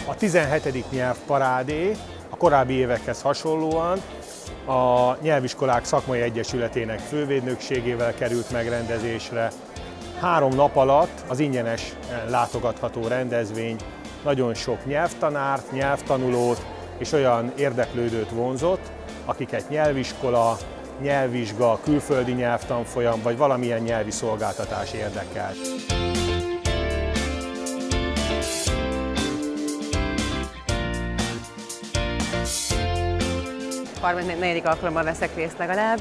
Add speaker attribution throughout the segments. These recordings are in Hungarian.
Speaker 1: A 17. nyelvparádé a korábbi évekhez hasonlóan a Nyelviskolák Szakmai Egyesületének fővédnökségével került megrendezésre. 3 nap alatt az ingyenes látogatható rendezvény nagyon sok nyelvtanárt, nyelvtanulót és olyan érdeklődőt vonzott, akiket nyelviskola, nyelvvizsga, külföldi nyelvtanfolyam vagy valamilyen nyelvi szolgáltatás érdekel.
Speaker 2: Negyedik alkalommal veszek részt legalább,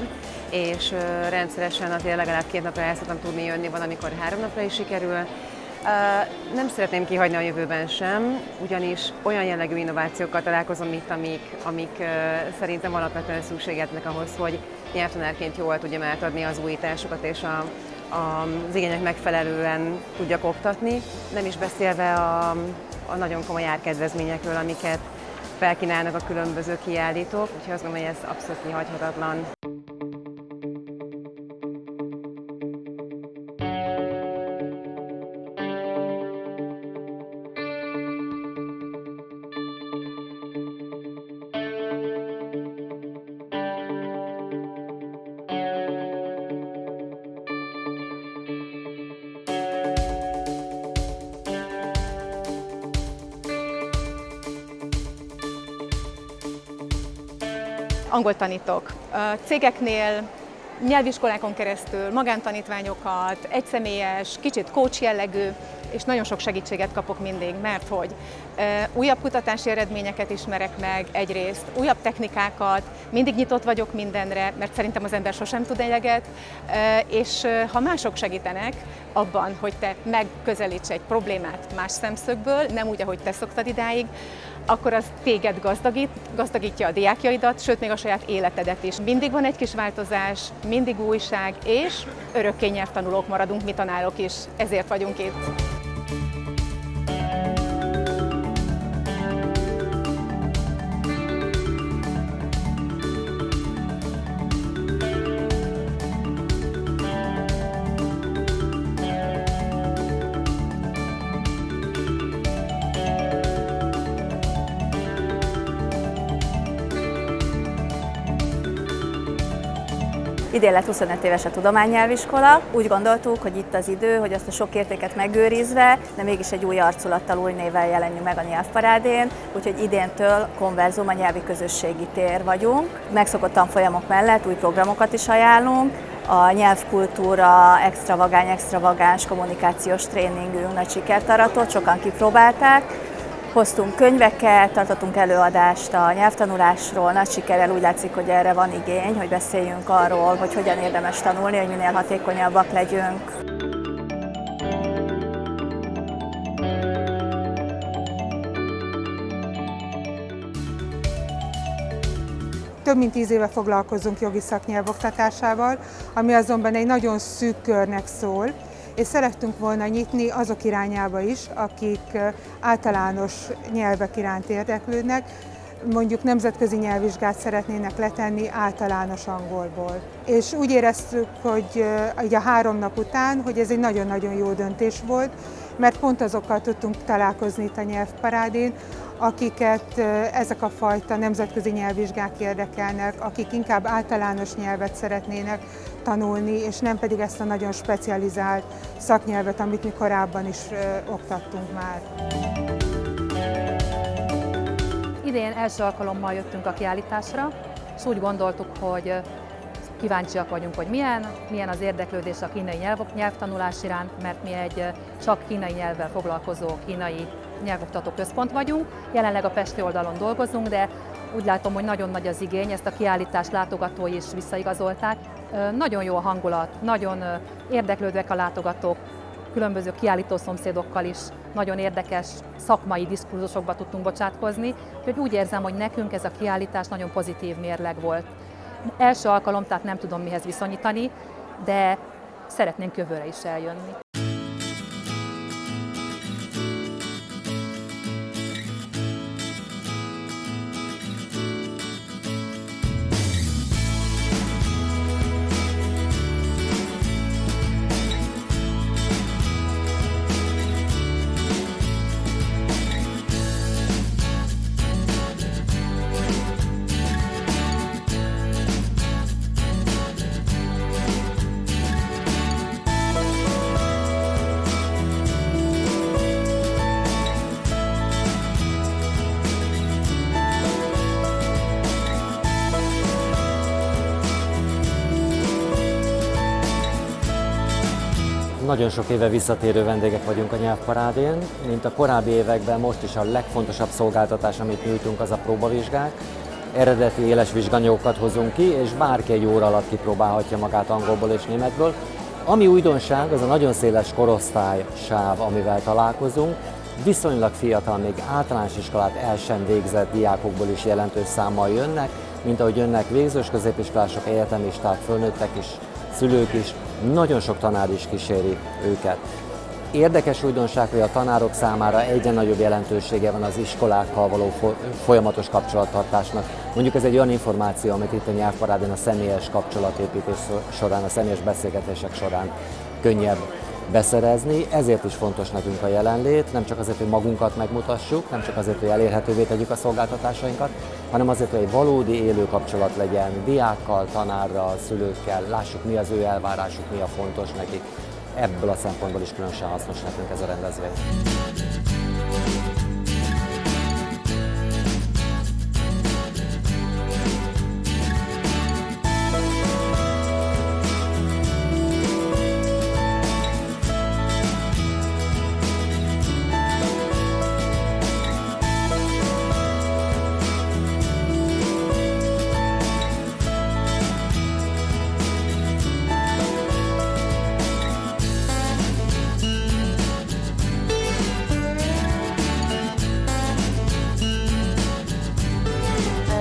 Speaker 2: és rendszeresen azért legalább 2 napra el szoktam tudni jönni, van, amikor 3 napra is sikerül. Nem szeretném kihagyni a jövőben sem, ugyanis olyan jellegű innovációkkal találkozom itt, amik szerintem alapvetően szükségetnek ahhoz, hogy nyelvtanárként jól tudjam átadni az újításokat és az igények megfelelően tudjak oktatni, nem is beszélve a nagyon komoly árkedvezményekről, amiket felkínálnak a különböző kiállítók, úgyhogy azt gondolom, hogy ez abszolút kihagyhatatlan.
Speaker 3: Angolt tanítok. Cégeknél, nyelviskolákon keresztül, magántanítványokat, egyszemélyes, kicsit coach jellegű, és nagyon sok segítséget kapok mindig, mert hogy újabb kutatási eredményeket ismerek meg egyrészt, újabb technikákat, mindig nyitott vagyok mindenre, mert szerintem az ember sosem tud eleget, és ha mások segítenek abban, hogy te megközelíts egy problémát más szemszögből, nem úgy, ahogy te szoktad idáig, akkor az téged gazdagítja a diákjaidat, sőt még a saját életedet is. Mindig van egy kis változás, mindig újság, és örökké nyelvtanulók maradunk mi tanárok is, ezért vagyunk itt.
Speaker 4: Idén lett 25 éves a tudománynyelviskola. Úgy gondoltuk, hogy itt az idő, hogy azt a sok értéket megőrizve, de mégis egy új arculattal, új névvel jelenjünk meg a nyelvparádén, úgyhogy idéntől Konverzum, a nyelvi közösségi tér vagyunk. Megszokott tanfolyamok mellett új programokat is ajánlunk. A nyelvkultúra extravagáns kommunikációs tréningünk nagy sikert aratott, sokan kipróbálták. Hoztunk könyveket, tartottunk előadást a nyelvtanulásról, nagy sikerrel úgy látszik, hogy erre van igény, hogy beszéljünk arról, hogy hogyan érdemes tanulni, hogy minél hatékonyabbak legyünk.
Speaker 5: Több mint 10 éve foglalkozunk jogi szaknyelvoktatásával, ami azonban egy nagyon szűk körnek szól, és szerettünk volna nyitni azok irányába is, akik általános nyelvek iránt érdeklődnek, mondjuk nemzetközi nyelvvizsgát szeretnének letenni általános angolból. És úgy éreztük, hogy a 3 nap után, hogy ez egy nagyon-nagyon jó döntés volt, mert pont azokkal tudtunk találkozni itt a nyelvparádén, akiket ezek a fajta nemzetközi nyelvvizsgák érdekelnek, akik inkább általános nyelvet szeretnének tanulni, és nem pedig ezt a nagyon specializált szaknyelvet, amit mi korábban is oktattunk már.
Speaker 6: Idén első alkalommal jöttünk a kiállításra, és úgy gondoltuk, hogy kíváncsiak vagyunk, hogy milyen az érdeklődés a kínai nyelvtanulás iránt, mert mi egy csak kínai nyelvvel foglalkozó kínai nyelvoktató központ vagyunk. Jelenleg a pesti oldalon dolgozunk, de úgy látom, hogy nagyon nagy az igény, ezt a kiállítást látogatói is visszaigazolták. Nagyon jó a hangulat, nagyon érdeklődőek a látogatók, különböző kiállító szomszédokkal is nagyon érdekes szakmai diskurzusokba tudtunk bocsátkozni, úgyhogy úgy érzem, hogy nekünk ez a kiállítás nagyon pozitív mérleg volt. Első alkalom, tehát nem tudom mihez viszonyítani, de szeretnénk jövőre is eljönni.
Speaker 7: Nagyon sok éve visszatérő vendégek vagyunk a nyelvparádén, mint a korábbi években most is a legfontosabb szolgáltatás, amit nyújtunk, az a próbavizsgák. Eredeti éles vizsganyagokat hozunk ki, és bárki egy óra alatt kipróbálhatja magát angolból és németből. Ami újdonság, az a nagyon széles korosztálysáv, amivel találkozunk. Viszonylag fiatal, még általános iskolát el sem végzett diákokból is jelentős számmal jönnek, mint ahogy jönnek végzős középiskolások, egyetemisták, fölnőttek is, szülők is, nagyon sok tanár is kíséri őket. Érdekes újdonság, hogy a tanárok számára egyre nagyobb jelentősége van az iskolákkal való folyamatos kapcsolattartásnak. Mondjuk ez egy olyan információ, amit itt a nyelvparádén a személyes kapcsolatépítés során, a személyes beszélgetések során könnyebb beszerezni, ezért is fontos nekünk a jelenlét, nem csak azért, hogy magunkat megmutassuk, nem csak azért, hogy elérhetővé tegyük a szolgáltatásainkat, hanem azért, hogy egy valódi élő kapcsolat legyen diákkal, tanárral, szülőkkel, lássuk, mi az ő elvárásuk, mi a fontos nekik. Ebből a szempontból is különösen hasznos nekünk ez a rendezvény.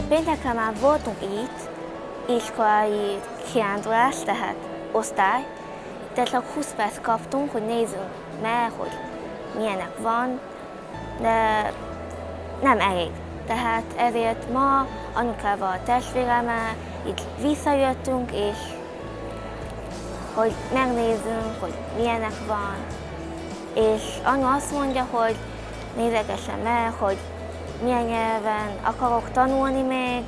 Speaker 8: Péntekre már voltunk itt, iskolai kirándulás, tehát osztály, de csak 20 perc kaptunk, hogy nézzünk meg, hogy milyenek van, de nem elég. Tehát ezért ma anyukával, a testvéremmel itt visszajöttünk, és hogy megnézzünk, hogy milyenek van. És anya azt mondja, hogy nézegessem meg, hogy milyen nyelven akarok tanulni még.